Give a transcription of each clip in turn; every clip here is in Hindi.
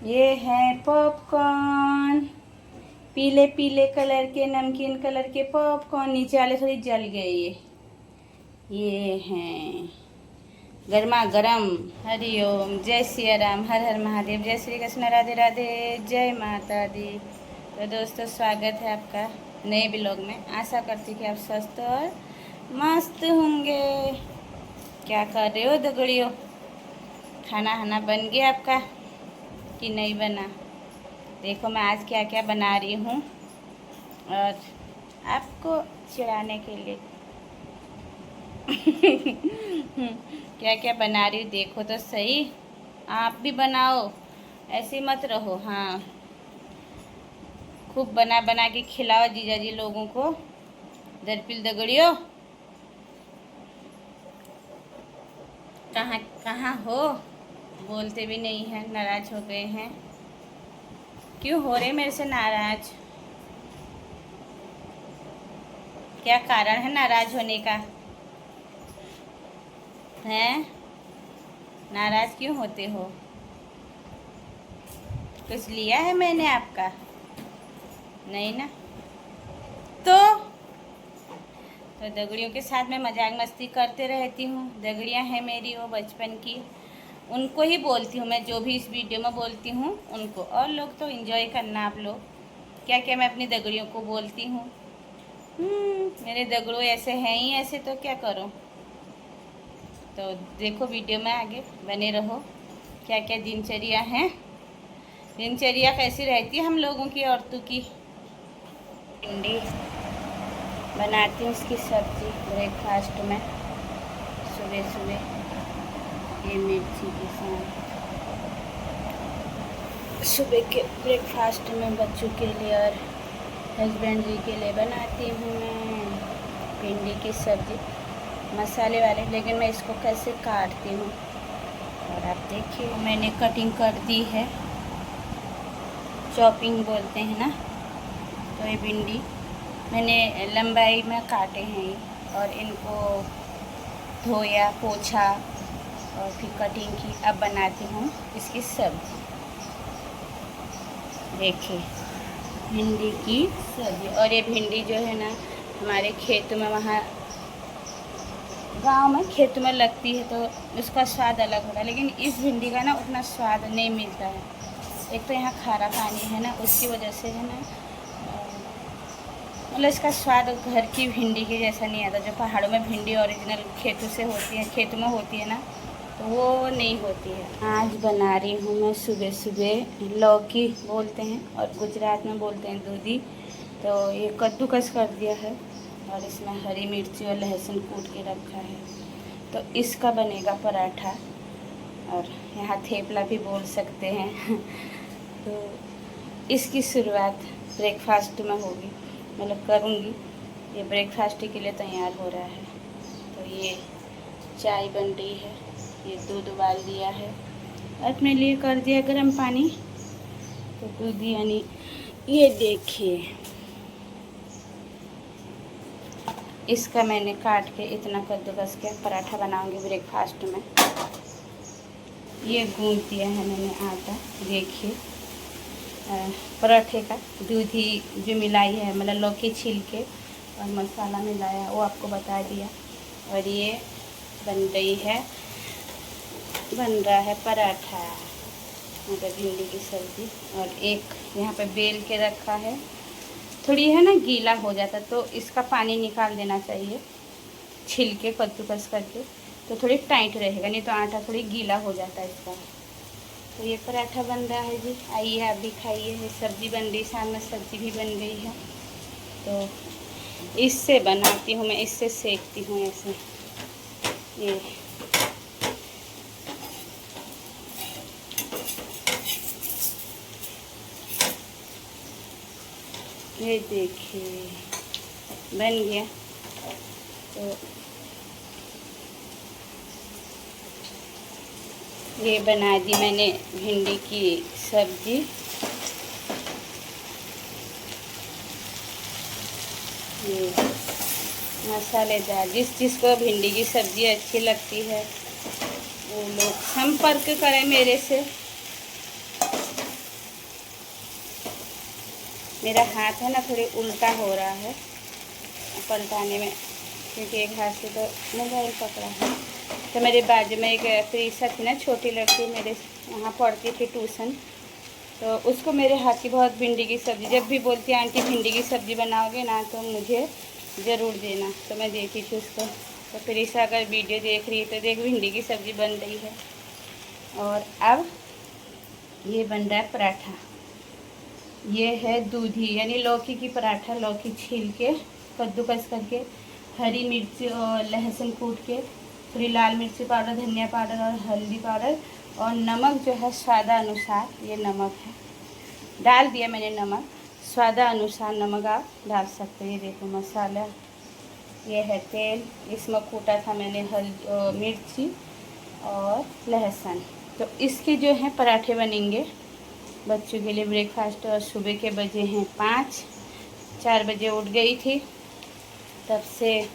ये है पॉपकॉर्न, पीले पीले कलर के नमकीन कलर के पॉपकॉर्न। नीचे वाले थोड़ी जल गए ये हैं गर्मा गरम। हरिओम, जय सिया राम, हर हर महादेव, जय श्री कृष्ण, राधे राधे, जय माता दी। तो दोस्तों स्वागत है आपका नए ब्लॉग में। आशा करती कि आप स्वस्थ और मस्त होंगे। क्या कर रहे हो दगड़ियों? खाना बन गया आपका कि नहीं बना? देखो मैं आज क्या क्या बना रही हूँ और आपको चिढ़ाने के लिए क्या क्या बना रही हूँ देखो तो सही। आप भी बनाओ, ऐसे मत रहो। हाँ, खूब बना बना के खिलाओ जीजा जी लोगों को। दरपिल दगड़ियों, कहाँ कहाँ हो? बोलते भी नहीं हैं, नाराज हो गए हैं। क्यों हो रहे मेरे से नाराज? क्या कारण है नाराज होने का? हैं? नाराज क्यों होते हो? कुछ लिया है मैंने आपका? नहीं ना। तो दगड़ियों के साथ मैं मजाक मस्ती करते रहती हूँ। दगड़ियाँ हैं मेरी वो बचपन की, उनको ही बोलती हूँ मैं। जो भी इस वीडियो में बोलती हूँ उनको, और लोग तो एंजॉय करना आप लोग। क्या क्या मैं अपनी दगड़ियों को बोलती हूँ। मेरे दगड़ों ऐसे हैं ही ऐसे, तो क्या करो। तो देखो वीडियो में आगे बने रहो। क्या क्या दिनचर्या है, दिनचर्या कैसी रहती है हम लोगों की, औरतों की। भिंडी बनाती हूँ, इसकी सब्जी ब्रेकफास्ट में सुबह सुबह। ये मिर्ची के साथ सुबह के ब्रेकफास्ट में बच्चों के लिए और हस्बैंड जी के लिए बनाती हूँ मैं भिंडी की सब्ज़ी, मसाले वाले। लेकिन मैं इसको कैसे काटती हूँ और आप देखिए, मैंने कटिंग कर दी है, चॉपिंग बोलते हैं ना। तो ये भिंडी मैंने लंबाई में काटे हैं और इनको धोया पोछा और फिर कटिंग की। अब बनाती हूँ इसकी सब्ज़ी। देखिए भिंडी की सब्ज़ी। और ये भिंडी जो है ना हमारे खेतों में, वहाँ गांव में खेतों में लगती है, तो उसका स्वाद अलग होता है। लेकिन इस भिंडी का ना उतना स्वाद नहीं मिलता है। एक तो यहाँ खारा पानी है ना, उसकी वजह से है ना, मतलब इसका स्वाद घर की भिंडी के जैसा नहीं आता। जो पहाड़ों में भिंडी ओरिजिनल खेतों से होती है, खेतों में होती है ना, तो वो नहीं होती है। आज बना रही हूँ मैं सुबह सुबह, लौकी बोलते हैं और गुजरात में बोलते हैं दूधी। तो ये कद्दूकस कर दिया है और इसमें हरी मिर्ची और लहसुन कूट के रखा है। तो इसका बनेगा पराठा, और यहाँ थेपला भी बोल सकते हैं। तो इसकी शुरुआत ब्रेकफास्ट में होगी, मतलब करूँगी। ये ब्रेकफास्ट के लिए तैयार हो रहा है। तो ये चाय बन रही है, ये दूध उबाल दिया है, अपने लिए कर दिया गर्म पानी। तो दूध यानी ये देखिए, इसका मैंने काट के इतना कद्दूकस के पराठा बनाऊंगी ब्रेकफास्ट में। ये गूंद दिया है मैंने आटा, देखिए पराठे का। दूधी जो मिलाई है, मतलब लौकी छील के और मसाला मिलाया, वो आपको बता दिया। और ये बन रहा है पराठा, मतलब भिंडी की सब्ज़ी। और एक यहाँ पे बेल के रखा है, थोड़ी है ना गीला हो जाता, तो इसका पानी निकाल देना चाहिए छिल के कद्दूकस करके, तो थोड़ी टाइट रहेगा, नहीं तो आटा थोड़ी गीला हो जाता है इसका। तो ये पराठा बन रहा है जी, आइए आप भी खाइए। है सब्ज़ी बन रही, साथ में सब्ज़ी भी बन गई है। तो इससे बनाती हूँ मैं, इससे सेकती हूँ ऐसे। ये देखिए बन गया। तो ये बना दी मैंने भिंडी की सब्ज़ी। ये मसालेदार, जिसको भिंडी की सब्ज़ी अच्छी लगती है वो लोग संपर्क करें मेरे से। मेरा हाथ है ना थोड़ी उल्टा हो रहा है पलटाने में, क्योंकि एक हाथ से तो मोबाइल पकड़ा है। तो मेरे बाजू में एक प्रीसा थी ना, छोटी लड़की, मेरे वहाँ पढ़ती थी ट्यूशन, तो उसको मेरे हाथ की बहुत भिंडी की सब्ज़ी, जब भी बोलती आंटी भिंडी की सब्ज़ी बनाओगे ना तो मुझे ज़रूर देना, तो मैं देती थी उसको। तो प्रीसा अगर वीडियो देख रही है तो देख भिंडी की सब्ज़ी बन रही है। और अब ये बन रहा है पराठा। ये है दूधी यानी लौकी की पराठा, लौकी छील के कद्दूकस करके, हरी मिर्ची और लहसुन कूट के, थोड़ी लाल मिर्ची पाउडर, धनिया पाउडर और हल्दी पाउडर, और नमक जो है स्वादानुसार, ये नमक है, डाल दिया मैंने नमक, स्वादानुसार नमक आप डाल सकते हैं। ये देखो मसाला, ये है तेल, इसमें कूटा था मैंने मिर्ची और लहसुन। तो इसके जो है पराठे बनेंगे बच्चों के लिए ब्रेकफास्ट। और सुबह के बजे हैं 5, 4 बजे उठ गई थी, तब से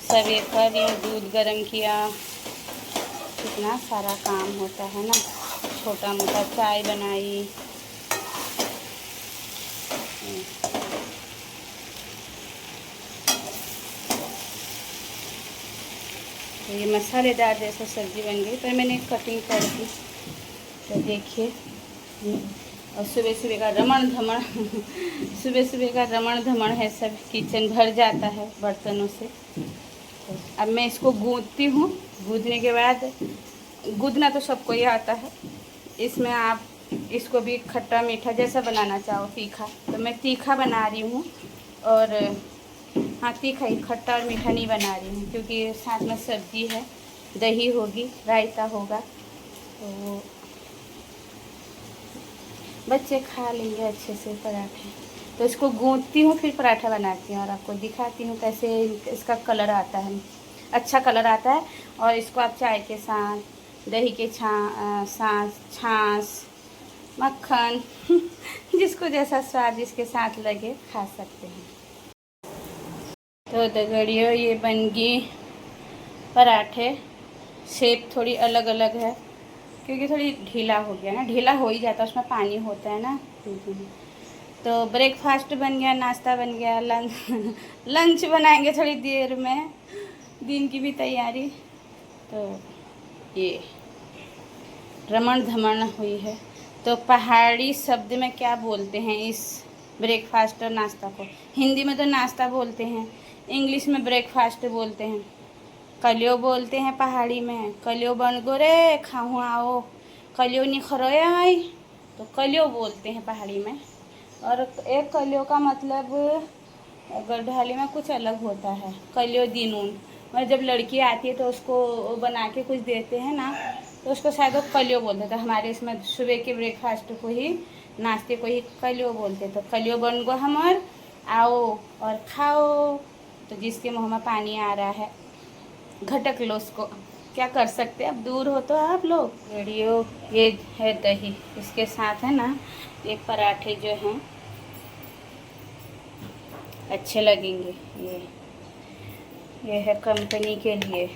सब ये कर रही हूँ, दूध गर्म किया, कितना सारा काम होता है ना, छोटा मोटा चाय बनाई। तो ये मसालेदार जैसा सब्ज़ी बन गई, पर मैंने कटिंग कर दी। तो देखिए, और सुबह सुबह का रमण धमण सुबह सुबह का रमण धमण है, सब किचन भर जाता है बर्तनों से। तो अब मैं इसको गूँथती हूँ। गूँथने के बाद, गूँथना तो सबको ही आता है, इसमें आप इसको भी खट्टा मीठा जैसा बनाना चाहो, तीखा, तो मैं तीखा बना रही हूँ। और हाँ, तीखा ही, खट्टा और मीठा नहीं बना रही हूँ, क्योंकि साथ में सब्ज़ी है, दही होगी, रायता होगा, तो बच्चे खा लेंगे अच्छे से पराठे। तो इसको गूँथती हूँ, फिर पराठा बनाती हूँ और आपको दिखाती हूँ कैसे इसका कलर आता है, अच्छा कलर आता है। और इसको आप चाय के साथ, दही के छाछ, मक्खन जिसको जैसा स्वाद जिसके साथ लगे खा सकते हैं। तो दगड़ियों, ये बन गई पराठे। शेप थोड़ी अलग अलग है क्योंकि थोड़ी ढीला हो गया ना, ढीला हो ही जाता है, उसमें पानी होता है ना। तो ब्रेकफास्ट बन गया, नाश्ता बन गया, लंच बनाएंगे थोड़ी देर में, दिन की भी तैयारी। तो ये रमण धमण हुई है। तो पहाड़ी शब्द में क्या बोलते हैं इस ब्रेकफास्ट और नाश्ता को? हिंदी में तो नाश्ता बोलते हैं, इंग्लिश में ब्रेकफास्ट बोलते हैं, कलियो बोलते हैं पहाड़ी में, कलियो बन गो रे खाऊँ आओ, कलियो निखरोए आई, तो कलियो बोलते हैं पहाड़ी में। और एक कलियो का मतलब गढ़वाली में कुछ अलग होता है, कलियो दिनून, और जब लड़की आती है तो उसको बना के कुछ देते हैं ना, तो उसको शायद वो कलियो बोलते थे। हमारे इसमें सुबह के ब्रेकफास्ट को ही, नाश्ते को ही कलियो बोलते। तो कलियो बन गो हमर, आओ और खाओ। तो जिसके मुँह में पानी आ रहा है घटक लो उसको, क्या कर सकते हैं, अब दूर हो तो आप लोग। रेडियो, ये है दही, इसके साथ है ना ये पराठे जो हैं अच्छे लगेंगे। ये है कंपनी के लिए,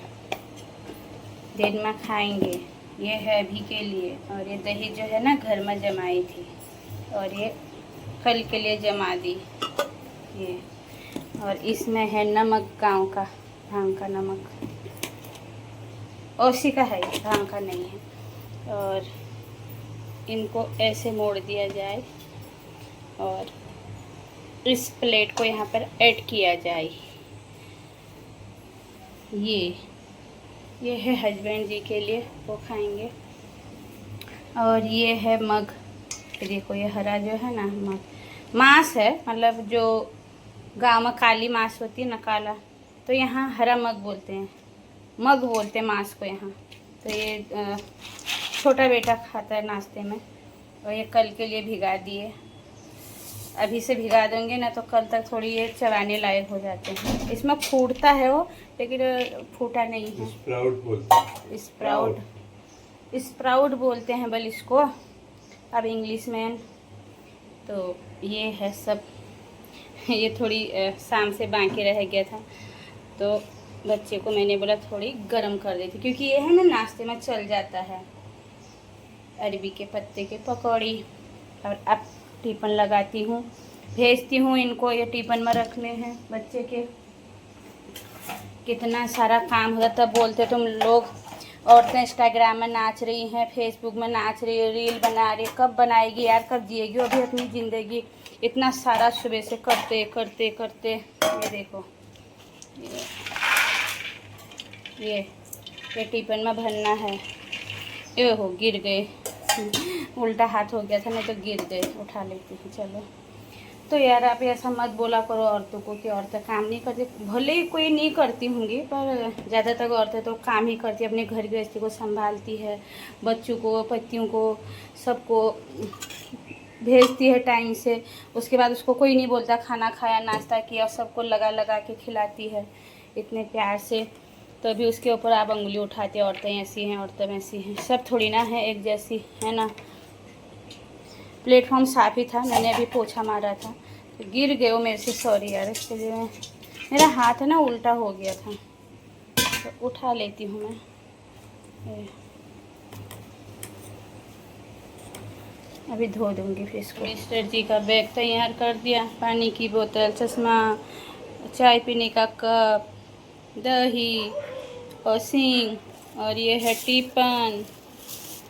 दिन में खाएंगे। ये है अभी के लिए। और ये दही जो है ना घर में जमाई थी, और ये कल के लिए जमा दी ये। और इसमें है नमक, गांव का भांग का नमक, औसी का है, भांग का नहीं है। और इनको ऐसे मोड़ दिया जाए और इस प्लेट को यहाँ पर ऐड किया जाए। ये है हस्बैंड जी के लिए, वो खाएंगे। और ये है मग, देखो ये हरा जो है ना मग, मांस है, मतलब जो गाँव में काली मांस होती है ना, काला, तो यहाँ हरा मग बोलते हैं, मग बोलते हैं मांस को यहाँ। तो ये छोटा बेटा खाता है नाश्ते में, और ये कल के लिए भिगा दिए। अभी से भिगा देंगे ना तो कल तक थोड़ी ये चबाने लायक हो जाते हैं। इसमें फूटता है वो, लेकिन फूटा नहीं है। स्प्राउट बोलते हैं, स्प्राउट बोलते हैं बल इसको अब इंग्लिश में। तो ये है सब। ये थोड़ी शाम से बाकी रह गया था, तो बच्चे को मैंने बोला थोड़ी गरम कर देती, क्योंकि ये है ना नाश्ते में चल जाता है। अरबी के पत्ते के पकौड़ी। और अब टिफिन लगाती हूँ, भेजती हूँ इनको, ये टिफिन में रखने हैं बच्चे के। कितना सारा काम होता, तब बोलते तुम लोग औरतें इंस्टाग्राम में नाच रही हैं, फेसबुक में नाच रही है, रील बना रही है, कब बनाएगी यार, कब जिएगी अभी अपनी ज़िंदगी। इतना सारा सुबह से करते करते करते, ये देखो ये टिफिन में भरना है। ये हो गिर गए, उल्टा हाथ हो गया था, नहीं तो गिर गए। उठा लेती हूँ, चलो। तो यार आप ऐसा मत बोला करो औरतों को कि औरतें काम नहीं करती। भले ही कोई नहीं करती होंगी, पर ज़्यादातर औरतें तो काम ही करती है, अपने घर गृहस्थी को संभालती है, बच्चों को, पतियों को, सबको भेजती है टाइम से। उसके बाद उसको कोई नहीं बोलता, खाना खाया, नाश्ता किया, सबको लगा लगा के खिलाती है इतने प्यार से। तो अभी उसके ऊपर आप उंगली उठाते हैं, औरतें ऐसी हैं, औरतें वैसी हैं। सब थोड़ी ना है एक जैसी, है ना। प्लेटफॉर्म साफ़ ही था, मैंने अभी पोछा मारा था, तो गिर गए वो मेरे से, सॉरी यार इसके लिए। मेरा हाथ है ना उल्टा हो गया था, तो उठा लेती हूँ मैं। अभी धो दूँगी फिर इसको। मिस्टर जी का बैग तैयार कर दिया, पानी की बोतल, चश्मा, चाय पीने का कप, दही और सिंग, और ये है टिफिन।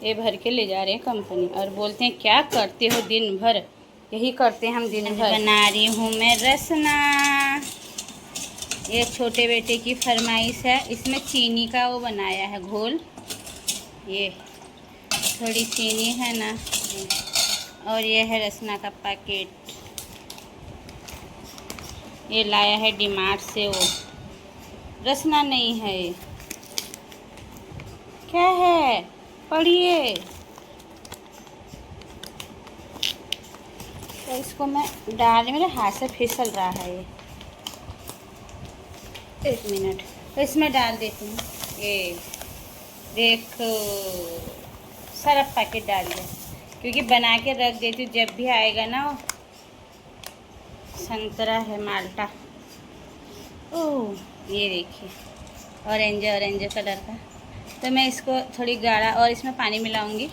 ये भर के ले जा रहे हैं कंपनी, और बोलते हैं क्या करते हो दिन भर। यही करते हैं हम दिन भर। बना रही हूँ मैं रसना। ये छोटे बेटे की फरमाइश है, इसमें चीनी का वो बनाया है घोल। ये थोड़ी चीनी है ना, और ये है रसना का पैकेट। ये लाया है डीमार्ट से, वो रसना नहीं है ये, क्या है पढ़िए। तो इसको मैं डाल, मेरे हाथ से फिसल रहा है ये, एक मिनट। तो इसमें डाल देती हूँ, ये देखो सारा पैकेट डाल दिया, क्योंकि बना के रख देती हूँ, जब भी आएगा ना। संतरा है, माल्टा। ओह ये देखिए, ऑरेंज ऑरेंज कलर का। तो मैं इसको थोड़ी गाढ़ा, और इसमें पानी मिलाऊंगी,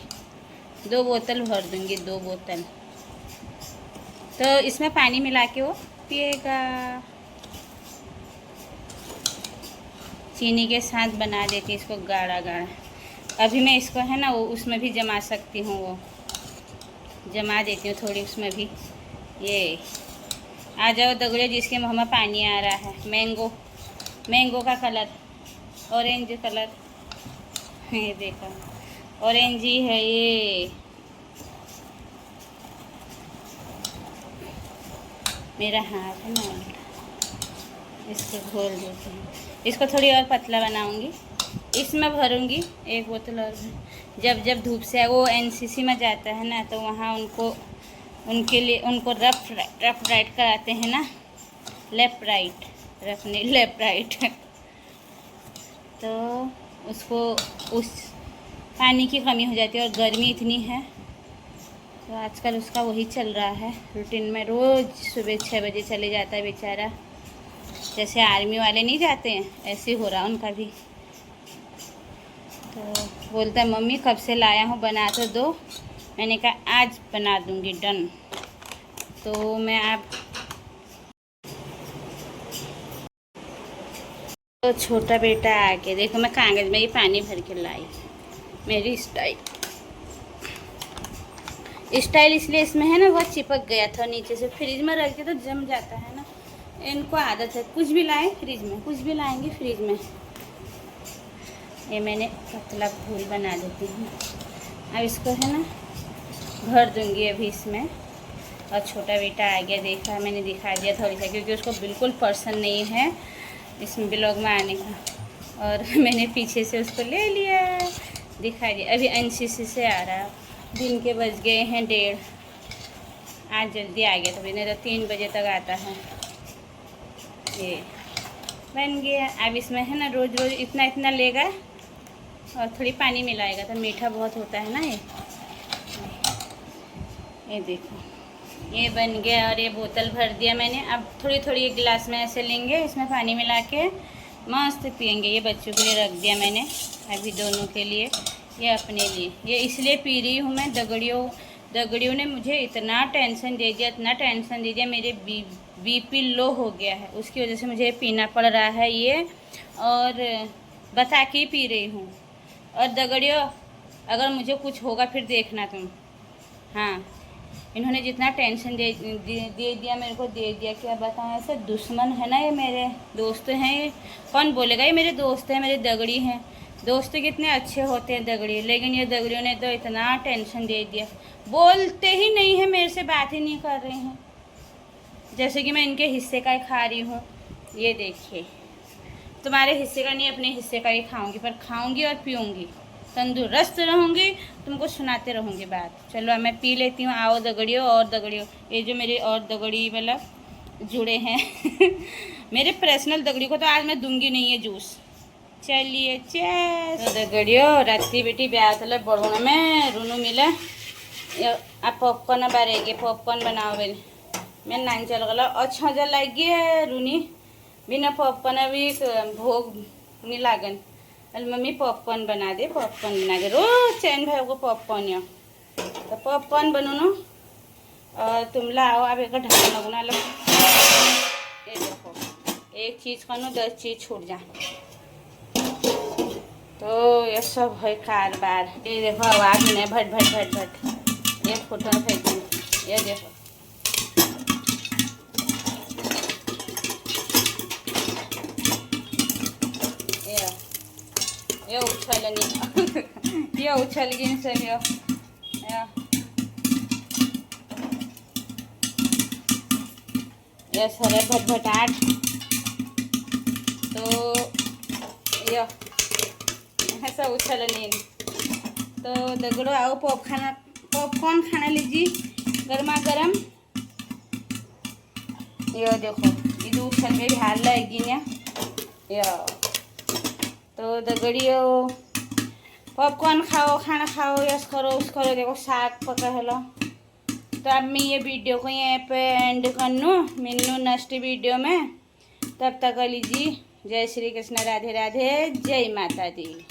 2 बोतल भर दूंगी, 2 बोतल। तो इसमें पानी मिला के वो पिएगा। चीनी के साथ बना देती इसको गाढ़ा गाढ़ा। अभी मैं इसको है ना वो उसमें भी जमा सकती हूँ, वो जमा देती हूँ थोड़ी उसमें भी। ये आ जाओ दगड़े, जिसके मुँह में पानी आ रहा है। मैंगो, मैंगो का कलर, ऑरेंज कलर, ये देखो ऑरेंज ही है ये। मेरा हाथ है ना, इसको घोल देती हूँ। इसको थोड़ी और पतला बनाऊंगी, इसमें भरूंगी 1 बोतल और। जब जब धूप से वो एनसीसी में जाता है ना, तो वहाँ उनको, उनके लिए उनको रफ राइट कराते हैं ना, लेफ़्ट राइट, रफ नहीं लेफ़्ट राइट। तो उसको उस पानी की कमी हो जाती है, और गर्मी इतनी है, तो आजकल उसका वही चल रहा है रूटीन में। रोज़ सुबह 6 बजे चले जाता है बेचारा, जैसे आर्मी वाले नहीं जाते हैं, ऐसे हो रहा उनका भी। तो बोलता है मम्मी कब से लाया हूँ, बना तो दो। मैंने कहा आज बना दूँगी, डन। तो मैं आप तो छोटा बेटा आ के देखो, मैं कागज़ में ही पानी भर के लाई। मेरी स्टाइल इसलिए इसमें है ना, बहुत चिपक गया था नीचे से। फ्रिज में रख के तो जम जाता है ना, इनको आदत है, कुछ भी लाएं फ्रिज में, कुछ भी लाएंगे फ्रिज में। ये मैंने पतला फूल बना देती हूँ। अब इसको है ना भर दूँगी अभी इसमें। और छोटा बेटा आ गया, देखा, मैंने दिखा दिया थोड़ी सा, क्योंकि उसको बिल्कुल पसंद नहीं है इसमें ब्लॉग में आने का, और मैंने पीछे से उसको ले लिया, दिखा दिया। अभी एनसीसी से आ रहा, दिन के बज गए हैं 1:30। आज जल्दी आ गया, तो नहीं तो 3 बजे तक आता है। ये बन गया। अब इसमें है ना रोज़ रोज़ इतना इतना लेगा, और थोड़ी पानी मिलाएगा, तो मीठा बहुत होता है ना ये देखो ये बन गया। और ये बोतल भर दिया मैंने। अब थोड़ी थोड़ी एक गिलास में ऐसे लेंगे, इसमें पानी मिला के मस्त पियेंगे। ये बच्चों के लिए रख दिया मैंने, अभी दोनों के लिए, ये अपने लिए। ये इसलिए पी रही हूँ मैं, दगड़ियों दगड़ियों ने मुझे इतना टेंशन दे दिया, इतना टेंशन दे दिया, मेरे बीपी लो हो गया है। उसकी वजह से मुझे पीना पड़ रहा है ये, और बता के पी रही हूँ। और दगड़ियों अगर मुझे कुछ होगा फिर देखना तुम। हाँ, इन्होंने जितना टेंशन दे दिया मेरे को, दे दिया, क्या बताऊँ। ऐसे दुश्मन है ना ये, मेरे दोस्त हैं ये। कौन बोलेगा ये मेरे दोस्त हैं, मेरे दगड़ी हैं। दोस्त कितने अच्छे होते हैं दगड़ी, लेकिन ये दगड़ियों ने तो इतना टेंशन दे दिया। बोलते ही नहीं है, मेरे से बात ही नहीं कर रहे हैं। जैसे कि मैं इनके हिस्से का ही खा रही हूँ। ये देखिए, तुम्हारे हिस्से का नहीं, अपने हिस्से का ही खाऊंगी, पर खाऊंगी और पीऊँगी, तंदुरुस्त रहूँगी, तुमको सुनाते रहूँगी बात। चलो मैं पी लेती हूँ। आओ दगड़ियों और दगड़ियों, ये जो मेरे और दगड़ी मतलब जुड़े हैं मेरे पर्सनल दगड़ी को तो आज मैं दूंगी नहीं है जूस। चलिए चेस। तो दगड़ियों राती बेटी ब्याह तले बढ़ोना में रुनू मिले आप पॉपकॉर्न बारेगे, पॉपकॉर्न बनाओ बेल। मैं नाइन चल गला अच्छा जल लगी है रूनी, बिना पॉपकॉर्न भी भोग नहीं लागन। अरे मम्मी पॉपकॉर्न बना दे, पॉपकॉर्न बना दे, रोज चैन भाई को पॉपकॉर्न या तो पॉपकॉर्न बनो ना। और तुम लाओ आप एक ढक्कन लगना लो। ये देखो, एक चीज़ खानो 10 चीज़ छूट जा। तो ये सब है कारबार। ये देखो आवाज़ नहीं, भट भट भट भट। ये फोटो फेंक दूँ, ये देखो। ये उछल नहीं ये उछल गई सब। ये सरे भटभटाट। तो ये ऐसा उछल नहीं। तो दगड़ो आओ पॉपकॉर्न खाना लीजिए गर्मा गर्म। ये देखो ये उछल गई, हाल लगी ना ये। तो दगड़ियों पॉपकॉर्न खाओ, खाना खाओ, यस करो उस करो। देखो साग पका हेलो। तो अब मैं ये वीडियो को यहाँ पे एंड करनू, मिलूँ नेक्स्ट वीडियो में। तब तक लीजिए जय श्री कृष्ण, राधे राधे, जय माता दी।